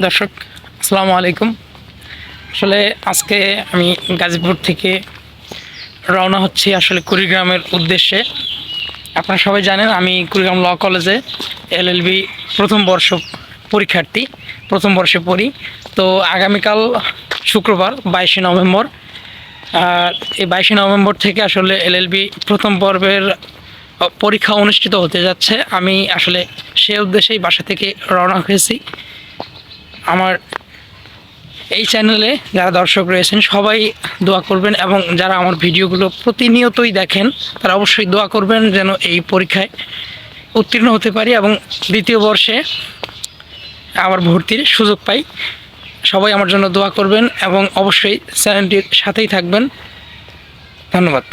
দর্শক আসসালামু আলাইকুম। আসলে আজকে আমি গাজীপুর থেকে রওনা হচ্ছি আসলে কুড়িগ্রামের উদ্দেশ্যে। আপনারা সবাই জানেন আমি কুড়িগ্রাম ল কলেজে এলএলবি প্রথম বর্ষ পরীক্ষার্থী, প্রথম বর্ষে পড়ি। তো আগামীকাল শুক্রবার 22শে নভেম্বর, আর এই 22শে নভেম্বর থেকে আসলে এলএলবি প্রথম পর্বের পরীক্ষা অনুষ্ঠিত হতে যাচ্ছে। আমি আসলে সে উদ্দেশ্যেই বাসা থেকে রওনা হয়েছি। আমার এই চ্যানেলে যারা দর্শক রয়েছেন সবাই দোয়া করবেন, এবং যারা আমার ভিডিওগুলো প্রতিনিয়তই দেখেন তারা অবশ্যই দোয়া করবেন যেন এই পরীক্ষায় উত্তীর্ণ হতে পারি এবং দ্বিতীয় বর্ষে আবার ভর্তির সুযোগ পাই। সবাই আমার জন্য দোয়া করবেন এবং অবশ্যই চ্যানেলটির সাথেই থাকবেন। ধন্যবাদ।